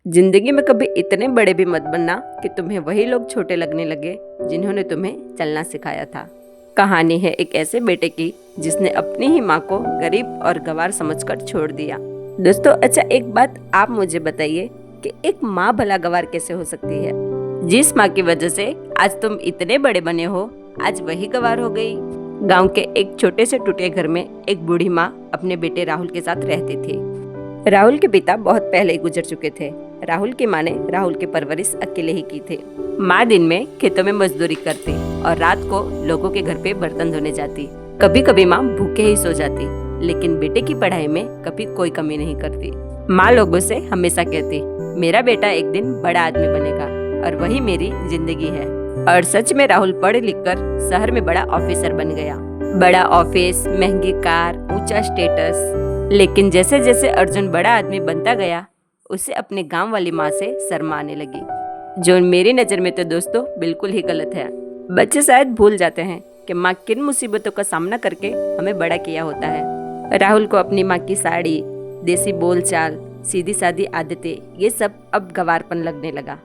जिंदगी में कभी इतने बड़े भी मत बनना कि तुम्हें वही लोग छोटे लगने लगे जिन्होंने तुम्हें चलना सिखाया था। कहानी है एक ऐसे बेटे की जिसने अपनी ही माँ को गरीब और गंवार समझकर छोड़ दिया। दोस्तों, अच्छा एक बात आप मुझे बताइए कि एक माँ भला गंवार कैसे हो सकती है? जिस माँ की वजह से आज तुम इतने बड़े बने हो, आज वही गंवार हो गई। गांव के एक छोटे से टूटे घर में एक बूढ़ी माँ अपने बेटे राहुल के साथ रहती थी। राहुल के पिता बहुत पहले ही गुजर चुके थे। राहुल की माँ ने राहुल की परवरिश अकेले ही की थी। माँ दिन में खेतों में मजदूरी करती और रात को लोगों के घर पे बर्तन धोने जाती। कभी कभी माँ भूखे ही सो जाती, लेकिन बेटे की पढ़ाई में कभी कोई कमी नहीं करती। माँ लोगों से हमेशा कहती, मेरा बेटा एक दिन बड़ा आदमी बनेगा और वही मेरी जिंदगी है। और सच में राहुल पढ़ लिख कर शहर में बड़ा ऑफिसर बन गया। बड़ा ऑफिस, महंगी कार, ऊंचा स्टेटस। लेकिन जैसे जैसे अर्जुन बड़ा आदमी बनता गया, उसे अपने गांव वाली माँ से शर्म आने लगी, जो मेरी नज़र में तो दोस्तों बिल्कुल ही गलत है। बच्चे शायद भूल जाते हैं कि माँ किन मुसीबतों का सामना करके हमें बड़ा किया होता है। राहुल को अपनी माँ की साड़ी, देसी बोलचाल, सीधी सादी आदतें, ये सब अब गंवारपन लगने लगा।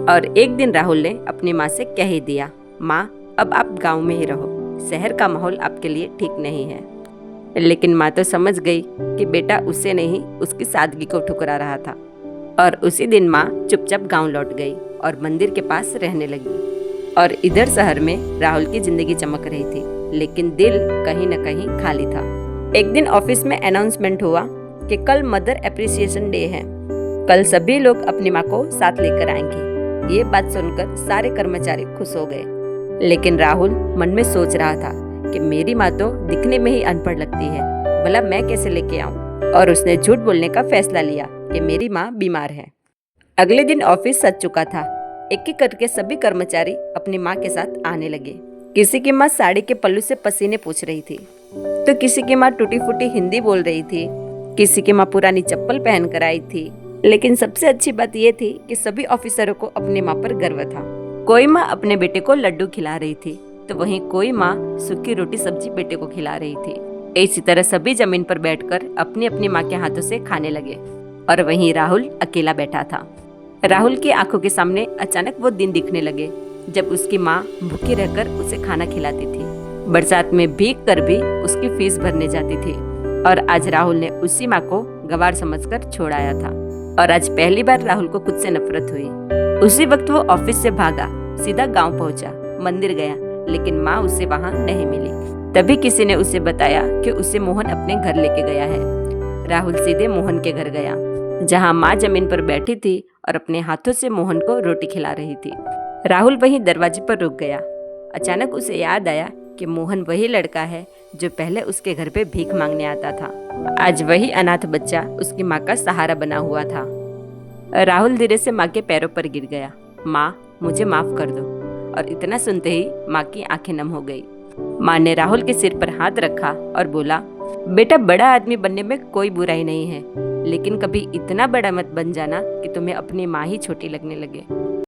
और एक दिन राहुल ने अपनी माँ से कह ही दिया, माँ अब आप गाँव में ही रहो, शहर का माहौल आपके लिए ठीक नहीं है। लेकिन माँ तो समझ गई कि बेटा उसे नहीं, उसकी सादगी को ठुकरा रहा था। और उसी दिन माँ चुपचाप गांव लौट गई और मंदिर के पास रहने लगी। और इधर शहर में राहुल की जिंदगी चमक रही थी, लेकिन दिल कहीं न कहीं खाली था। एक दिन ऑफिस में अनाउंसमेंट हुआ कि कल मदर एप्रिसिएशन डे है। कल सभी लोग अपनी माँ को साथ लेकर आएंगे। ये बात सुनकर सारे कर्मचारी खुश हो गए, लेकिन राहुल मन में सोच रहा था कि मेरी माँ तो दिखने में ही अनपढ़ लगती है, भला मैं कैसे लेके आऊं? और उसने झूठ बोलने का फैसला लिया कि मेरी माँ बीमार है। अगले दिन ऑफिस सज चुका था। एक एक करके सभी कर्मचारी अपनी माँ के साथ आने लगे। किसी की माँ साड़ी के पल्लू से पसीने पूछ रही थी, तो किसी की माँ टूटी फूटी हिंदी बोल रही थी, किसी की माँ पुरानी चप्पल पहन कर आई थी। लेकिन सबसे अच्छी बात यह थी कि सभी ऑफिसरों को अपनी माँ पर गर्व था। कोई माँ अपने बेटे को लड्डू खिला रही थी, तो वहीं कोई माँ सूखी रोटी सब्जी बेटे को खिला रही थी। इसी तरह सभी जमीन पर बैठकर अपनी अपनी माँ के हाथों से खाने लगे और वहीं राहुल अकेला बैठा था। राहुल की आंखों के सामने अचानक वो दिन दिखने लगे जब उसकी माँ भूखी रहकर उसे खाना खिलाती थी, बरसात में भीग कर भी उसकी फीस भरने जाती थी। और आज राहुल ने उसी माँ को गंवार समझकर छोड़ाया था। और आज पहली बार राहुल को खुद से नफरत हुई। उसी वक्त वो ऑफिस से भागा, सीधा गाँव पहुंचा, मंदिर गया, लेकिन माँ उसे वहाँ नहीं मिली। तभी किसी ने उसे बताया कि उसे मोहन अपने घर लेके गया है। राहुल सीधे मोहन के घर गया, जहाँ माँ जमीन पर बैठी थी और अपने हाथों से मोहन को रोटी खिला रही थी। राहुल वहीं दरवाजे पर रुक गया। अचानक उसे याद आया कि मोहन वही लड़का है जो पहले उसके घर पे भीख मांगने आता था। आज वही अनाथ बच्चा उसकी माँ का सहारा बना हुआ था। राहुल धीरे से माँ के पैरों पर गिर गया। माँ, मुझे माफ कर दो। और इतना सुनते ही माँ की आंखें नम हो गई। माँ ने राहुल के सिर पर हाथ रखा और बोला, बेटा बड़ा आदमी बनने में कोई बुराई नहीं है, लेकिन कभी इतना बड़ा मत बन जाना कि तुम्हें अपनी माँ ही छोटी लगने लगे।